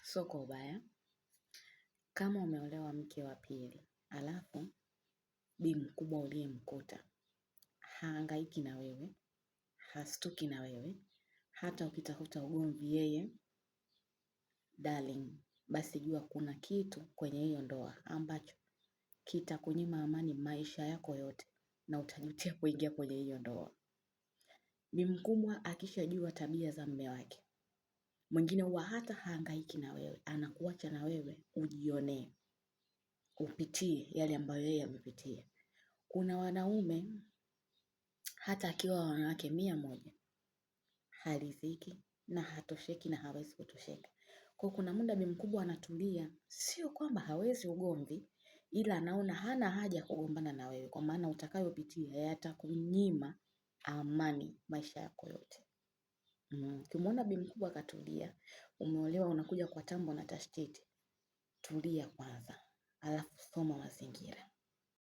sio kwa ubaya. Kama umeolewa mke wa pili, alafu bi mkubwa uliyemkuta hahangaiki na wewe, hastuki na wewe, hata ukitafuta ugomvi yeye darling, basi jua kuna kitu kwenye hiyo ndoa ambacho kitakunyima amani maisha yako yote na utajutia kuingia kwenye hiyo ndoa. Bi mkubwa akishajua tabia za mume wake, mwingine huwa hata hahangaiki na wewe, anakuacha na wewe ujionee, upitie yale ambayo yeye amepitia. Kuna wanaume hata akiwa wanawake 100 haridhiki na hatosheki na hawezi kutosheka. Kwa kuna muda bi mkubwa anatulia, sio kwamba hawezi ugomvi, ila anaona hana haja kugombana na wewe, kwa maana utakayopitia yatakunyima amani maisha yako yote. Ukimwona bi mkubwa katulia, umeolewa unakuja kwa tambo na tashtiti, tulia kwanza, alafu soma mazingira.